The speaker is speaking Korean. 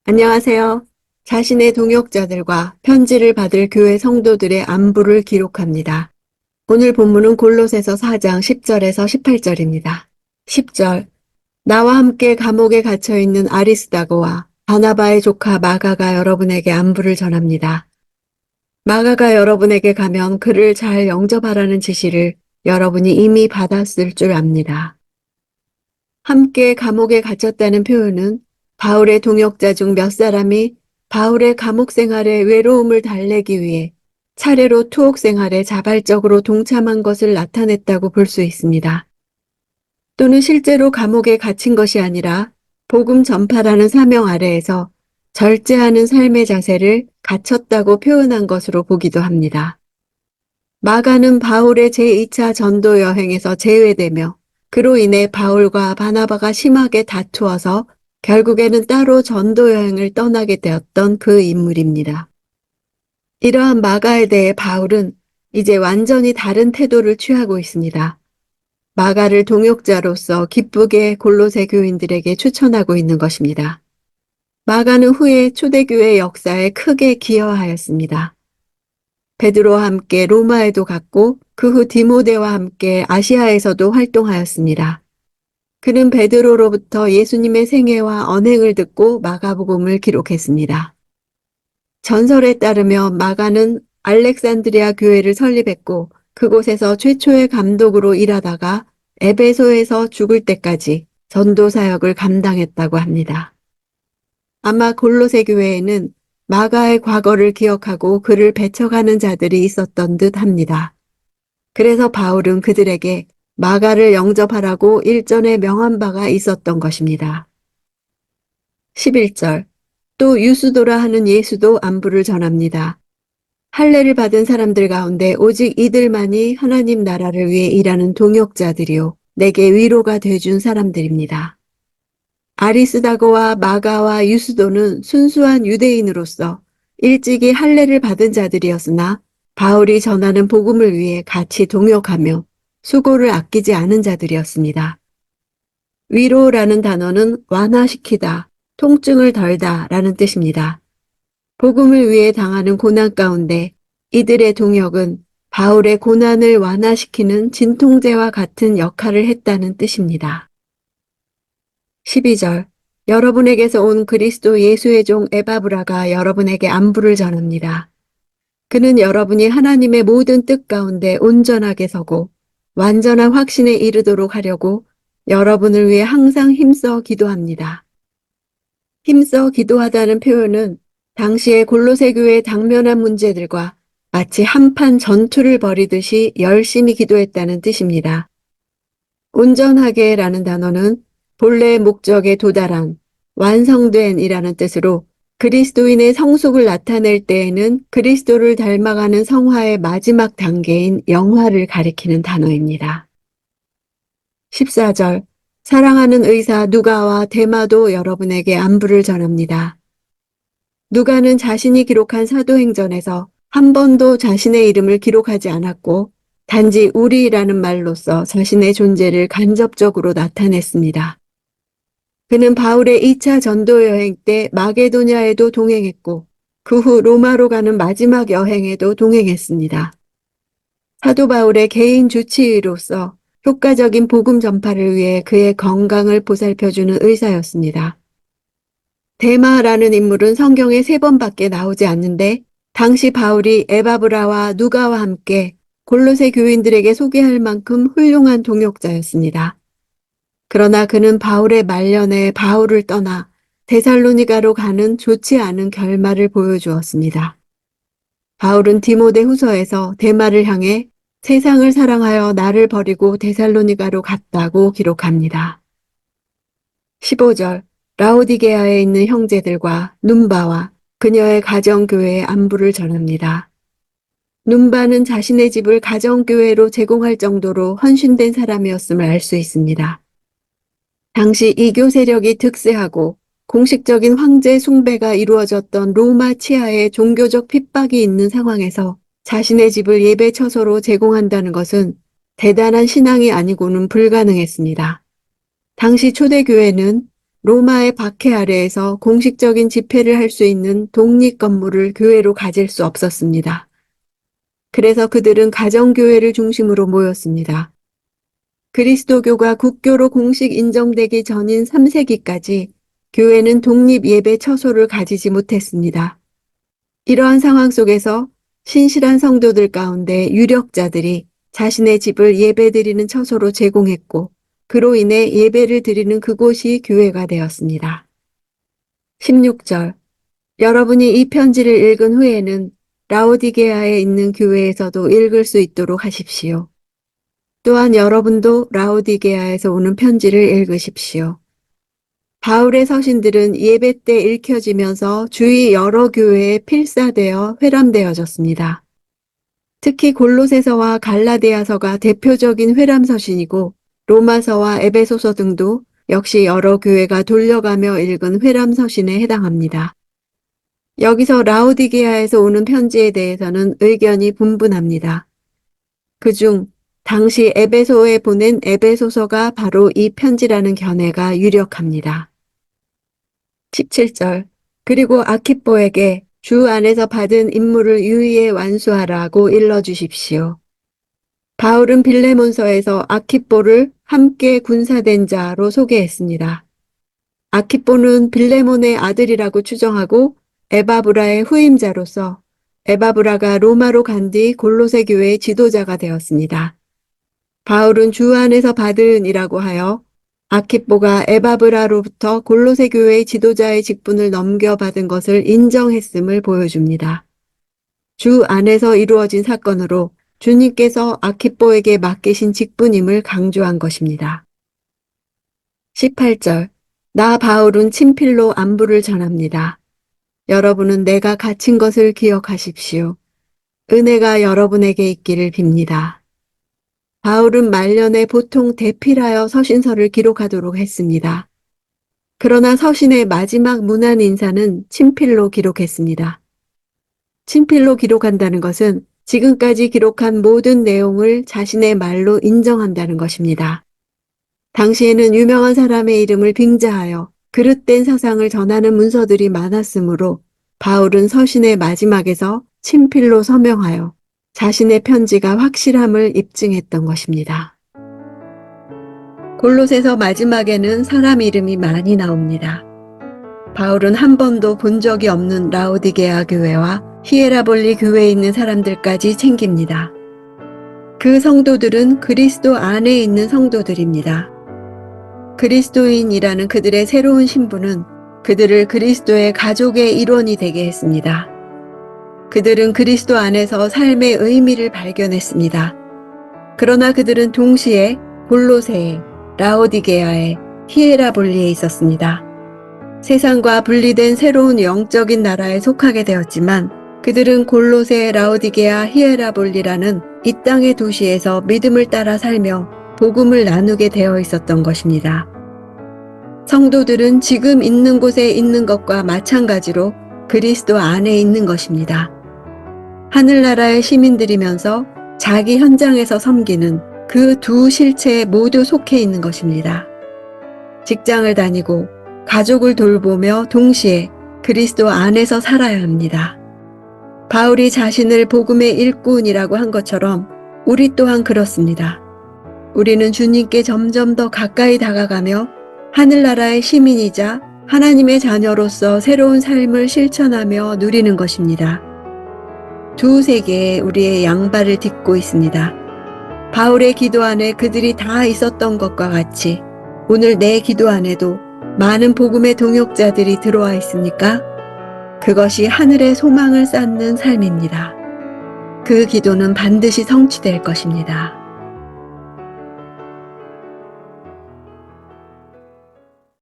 안녕하세요. 자신의 동역자들과 편지를 받을 교회 성도들의 안부를 기록합니다. 오늘 본문은 골로새서 4장 10절에서 18절입니다. 10절. 나와 함께 감옥에 갇혀 있는 아리스다고와 바나바의 조카 마가가 여러분에게 안부를 전합니다. 마가가 여러분에게 가면 그를 잘 영접하라는 지시를 여러분이 이미 받았을 줄 압니다. 함께 감옥에 갇혔다는 표현은 바울의 동역자 중 몇 사람이 바울의 감옥 생활의 외로움을 달래기 위해 차례로 투옥 생활에 자발적으로 동참한 것을 나타냈다고 볼 수 있습니다. 또는 실제로 감옥에 갇힌 것이 아니라 복음 전파라는 사명 아래에서 절제하는 삶의 자세를 갖췄다고 표현한 것으로 보기도 합니다. 마가는 바울의 제2차 전도 여행에서 제외되며 그로 인해 바울과 바나바가 심하게 다투어서 결국에는 따로 전도 여행을 떠나게 되었던 그 인물입니다. 이러한 마가에 대해 바울은 이제 완전히 다른 태도를 취하고 있습니다. 마가를 동역자로서 기쁘게 골로새 교인들에게 추천하고 있는 것입니다. 마가는 후에 초대교회 역사에 크게 기여하였습니다. 베드로와 함께 로마에도 갔고 그 후 디모데와 함께 아시아에서도 활동하였습니다. 그는 베드로로부터 예수님의 생애와 언행을 듣고 마가복음을 기록했습니다. 전설에 따르면 마가는 알렉산드리아 교회를 설립했고 그곳에서 최초의 감독으로 일하다가 에베소에서 죽을 때까지 전도 사역을 감당했다고 합니다. 아마 골로새 교회에는 마가의 과거를 기억하고 그를 배척하는 자들이 있었던 듯 합니다. 그래서 바울은 그들에게 마가를 영접하라고 일전에 명한 바가 있었던 것입니다. 11절. 또 유스도라 하는 예수도 안부를 전합니다. 할례를 받은 사람들 가운데 오직 이들만이 하나님 나라를 위해 일하는 동역자들이요 내게 위로가 돼준 사람들입니다. 아리스다고와 마가와 유스도는 순수한 유대인으로서 일찍이 할례를 받은 자들이었으나 바울이 전하는 복음을 위해 같이 동역하며 수고를 아끼지 않은 자들이었습니다. 위로라는 단어는 완화시키다, 통증을 덜다 라는 뜻입니다. 복음을 위해 당하는 고난 가운데 이들의 동역은 바울의 고난을 완화시키는 진통제와 같은 역할을 했다는 뜻입니다. 12절. 여러분에게서 온 그리스도 예수의 종 에바브라가 여러분에게 안부를 전합니다. 그는 여러분이 하나님의 모든 뜻 가운데 온전하게 서고 완전한 확신에 이르도록 하려고 여러분을 위해 항상 힘써 기도합니다. 힘써 기도하다는 표현은 당시의 골로새 교회에 당면한 문제들과 마치 한판 전투를 벌이듯이 열심히 기도했다는 뜻입니다. 온전하게라는 단어는 본래의 목적에 도달한, 완성된 이라는 뜻으로 그리스도인의 성숙을 나타낼 때에는 그리스도를 닮아가는 성화의 마지막 단계인 영화를 가리키는 단어입니다. 14절. 사랑하는 의사 누가와 데마도 여러분에게 안부를 전합니다. 누가는 자신이 기록한 사도행전에서 한 번도 자신의 이름을 기록하지 않았고 단지 우리라는 말로써 자신의 존재를 간접적으로 나타냈습니다. 그는 바울의 2차 전도 여행 때 마게도냐에도 동행했고 그 후 로마로 가는 마지막 여행에도 동행했습니다. 사도 바울의 개인 주치의로서 효과적인 복음 전파를 위해 그의 건강을 보살펴주는 의사였습니다. 데마라는 인물은 성경에 3번밖에 나오지 않는데 당시 바울이 에바브라와 누가와 함께 골로새 교인들에게 소개할 만큼 훌륭한 동역자였습니다. 그러나 그는 바울의 말년에 바울을 떠나 데살로니가로 가는 좋지 않은 결말을 보여주었습니다. 바울은 디모데 후서에서 데마를 향해 세상을 사랑하여 나를 버리고 데살로니가로 갔다고 기록합니다. 15절. 라오디게아에 있는 형제들과 num바와 그녀의 가정교회의 안부를 전합니다. num바는 자신의 집을 가정교회로 제공할 정도로 헌신된 사람이었음을 알 수 있습니다. 당시 이교 세력이 득세하고 공식적인 황제 숭배가 이루어졌던 로마 치하에 종교적 핍박이 있는 상황에서 자신의 집을 예배 처소로 제공한다는 것은 대단한 신앙이 아니고는 불가능했습니다. 당시 초대교회는 로마의 박해 아래에서 공식적인 집회를 할 수 있는 독립 건물을 교회로 가질 수 없었습니다. 그래서 그들은 가정교회를 중심으로 모였습니다. 그리스도교가 국교로 공식 인정되기 전인 3세기까지 교회는 독립 예배 처소를 가지지 못했습니다. 이러한 상황 속에서 신실한 성도들 가운데 유력자들이 자신의 집을 예배드리는 처소로 제공했고, 그로 인해 예배를 드리는 그곳이 교회가 되었습니다. 16절. 여러분이 이 편지를 읽은 후에는 라오디게아에 있는 교회에서도 읽을 수 있도록 하십시오. 또한 여러분도 라오디게아에서 오는 편지를 읽으십시오. 바울의 서신들은 예배 때 읽혀지면서 주위 여러 교회에 필사되어 회람되어졌습니다. 특히 골로새서와 갈라디아서가 대표적인 회람 서신이고, 로마서와 에베소서 등도 역시 여러 교회가 돌려가며 읽은 회람 서신에 해당합니다. 여기서 라오디게아에서 오는 편지에 대해서는 의견이 분분합니다. 그중 당시 에베소에 보낸 에베소서가 바로 이 편지라는 견해가 유력합니다. 17절. 그리고 아키뽀에게 주 안에서 받은 임무를 유의에 완수하라고 일러주십시오. 바울은 빌레몬서에서 아키뽀를 함께 군사된 자로 소개했습니다. 아키뽀는 빌레몬의 아들이라고 추정하고 에바브라의 후임자로서 에바브라가 로마로 간 뒤 골로새 교회의 지도자가 되었습니다. 바울은 주 안에서 받은이라고 하여 아키뽀가 에바브라로부터 골로새 교회의 지도자의 직분을 넘겨받은 것을 인정했음을 보여줍니다. 주 안에서 이루어진 사건으로 주님께서 아키뽀에게 맡기신 직분임을 강조한 것입니다. 18절. 나 바울은 친필로 안부를 전합니다. 여러분은 내가 갇힌 것을 기억하십시오. 은혜가 여러분에게 있기를 빕니다. 바울은 말년에 보통 대필하여 서신서를 기록하도록 했습니다. 그러나 서신의 마지막 문안 인사는 친필로 기록했습니다. 친필로 기록한다는 것은 지금까지 기록한 모든 내용을 자신의 말로 인정한다는 것입니다. 당시에는 유명한 사람의 이름을 빙자하여 그릇된 사상을 전하는 문서들이 많았으므로 바울은 서신의 마지막에서 친필로 서명하여 자신의 편지가 확실함을 입증했던 것입니다. 골로새서 마지막에는 사람 이름이 많이 나옵니다. 바울은 한 번도 본 적이 없는 라오디게아 교회와 히에라볼리 교회에 있는 사람들까지 챙깁니다. 그 성도들은 그리스도 안에 있는 성도들입니다. 그리스도인이라는 그들의 새로운 신분은 그들을 그리스도의 가족의 일원이 되게 했습니다. 그들은 그리스도 안에서 삶의 의미를 발견했습니다. 그러나 그들은 동시에 골로새에, 라오디게아에, 히에라볼리에 있었습니다. 세상과 분리된 새로운 영적인 나라에 속하게 되었지만 그들은 골로새, 라오디게아, 히에라볼리라는 이 땅의 도시에서 믿음을 따라 살며 복음을 나누게 되어 있었던 것입니다. 성도들은 지금 있는 곳에 있는 것과 마찬가지로 그리스도 안에 있는 것입니다. 하늘나라의 시민들이면서 자기 현장에서 섬기는 그 두 실체에 모두 속해 있는 것입니다. 직장을 다니고 가족을 돌보며 동시에 그리스도 안에서 살아야 합니다. 바울이 자신을 복음의 일꾼이라고 한 것처럼 우리 또한 그렇습니다. 우리는 주님께 점점 더 가까이 다가가며 하늘나라의 시민이자 하나님의 자녀로서 새로운 삶을 실천하며 누리는 것입니다. 두 세계에 우리의 양발을 딛고 있습니다. 바울의 기도 안에 그들이 다 있었던 것과 같이 오늘 내 기도 안에도 많은 복음의 동역자들이 들어와 있습니까? 그것이 하늘의 소망을 쌓는 삶입니다. 그 기도는 반드시 성취될 것입니다.